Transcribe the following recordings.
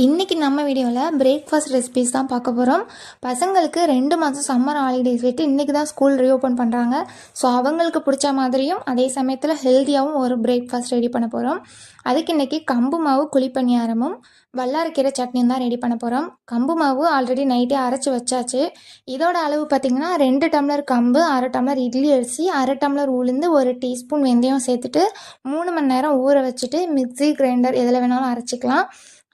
இன்றைக்கி நம்ம வீடியோவில் பிரேக்ஃபாஸ்ட் ரெசிபீஸ் தான் பார்க்க போகிறோம். பசங்களுக்கு 2 மாதம் சம்மர் ஹாலிடேஸ் விட்டு இன்றைக்கி தான் ஸ்கூல் ரீஓப்பன் பண்ணுறாங்க. ஸோ அவங்களுக்கு பிடிச்ச மாதிரியும் அதே சமயத்தில் ஹெல்த்தியாகவும் ஒரு பிரேக்ஃபாஸ்ட் ரெடி பண்ண போகிறோம். அதுக்கு இன்றைக்கி கம்பு மாவு குழிப்பணியாரமும் வல்லாரக்கீரை சட்னியும் தான் ரெடி பண்ண போகிறோம். கம்பு மாவு ஆல்ரெடி நைட்டே அரைச்சி வச்சாச்சு. இதோட அளவு பார்த்திங்கன்னா 2 டம்ளர் கம்பு, 1/2 டம்ளர் இட்லி அரிசி, 1/2 டம்ளர் உளுந்து, 1 டீஸ்பூன் வெந்தயம் சேர்த்துட்டு 3 மணி நேரம் ஊற வச்சுட்டு மிக்ஸி கிரைண்டர் எதில் வேணாலும் அரைச்சிக்கலாம்.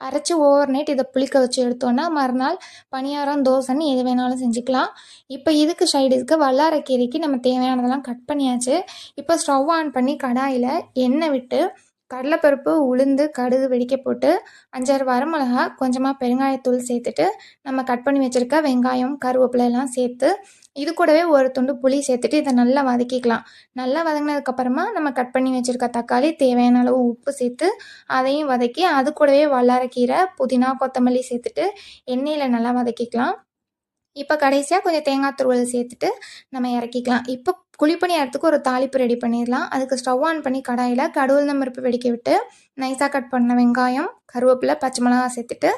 அரைச்சி ஓவர் நைட் இதை புளிக்க வச்சு எடுத்தோன்னா மறுநாள் பணியாரம் தோசைன்னு எது வேணாலும் செஞ்சுக்கலாம். இப்போ இதுக்கு சைடுக்கு வல்லாரக்கீரைக்கு நம்ம தேவையானதெல்லாம் கட் பண்ணியாச்சு. இப்போ ஸ்டவ் ஆன் பண்ணி கடாயில் எண்ணெய் விட்டு கடலைப்பருப்பு, உளுந்து, கடுகு வெடிக்க போட்டு 5-6 வரமிளகா, கொஞ்சமாக பெருங்காயத்தூள் சேர்த்துட்டு நம்ம கட் பண்ணி வச்சுருக்க வெங்காயம், கருவேப்பிலை எல்லாம் சேர்த்து இது கூடவே ஒரு துண்டு புளி சேர்த்துட்டு இதை நல்லா வதக்கிக்கலாம். நல்லா வதங்கினதுக்கப்புறமா நம்ம கட் பண்ணி வச்சுருக்க தக்காளி, தேவையான அளவு உப்பு சேர்த்து அதையும் வதக்கி அது கூடவே வல்லாரக்கீரை, புதினா, கொத்தமல்லி சேர்த்துட்டு எண்ணெயில் நல்லா வதக்கிக்கலாம். இப்போ கடைசியாக கொஞ்சம் தேங்காய் துருவல் சேர்த்துட்டு நம்ம இறக்கிக்கலாம். இப்போ குழிப்பணியாரத்துக்கு ஒரு தாளிப்பு ரெடி பண்ணிடலாம். அதுக்கு ஸ்டவ் ஆன் பண்ணி கடாயில் கடுகுளுந்தம் பருப்பு வெடிக்க விட்டு நைஸாக கட் பண்ண வெங்காயம், கருவேப்பிலை, பச்சை மிளகா சேர்த்துட்டு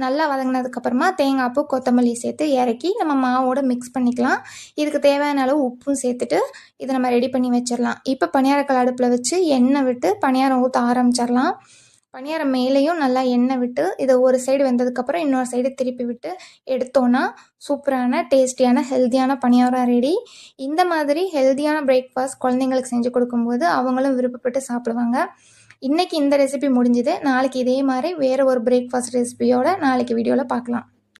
நல்லா வதங்கினதுக்கப்புறமா தேங்காய் பூ, கொத்தமல்லி சேர்த்து இறக்கி நம்ம மாவோடு மிக்ஸ் பண்ணிக்கலாம். இதுக்கு தேவையான அளவு உப்பும் சேர்த்துட்டு இதை நம்ம ரெடி பண்ணி வச்சிடலாம். இப்போ பணியாரக்கல் அடுப்பில் வச்சு எண்ணெய் விட்டு பணியாரம் ஊற்ற ஆரம்பிச்சிடலாம். பணியாரம் மேலேயும் நல்லா எண்ணெய் விட்டு இதை ஒரு சைடு வெந்ததுக்கப்புறம் இன்னொரு சைடு திருப்பி விட்டு எடுத்தோன்னா சூப்பரான டேஸ்டியான ஹெல்த்தியான பணியாரம் ரெடி. இந்த மாதிரி ஹெல்த்தியான பிரேக்ஃபாஸ்ட் குழந்தைங்களுக்கு செஞ்சு கொடுக்கும்போது அவங்களும் விருப்பப்பட்டு சாப்பிடுவாங்க. இன்றைக்கி இந்த ரெசிபி முடிஞ்சுது. நாளைக்கு இதே மாதிரி வேறு ஒரு பிரேக்ஃபாஸ்ட் ரெசிபியோட நாளைக்கு வீடியோவில் பார்க்கலாம்.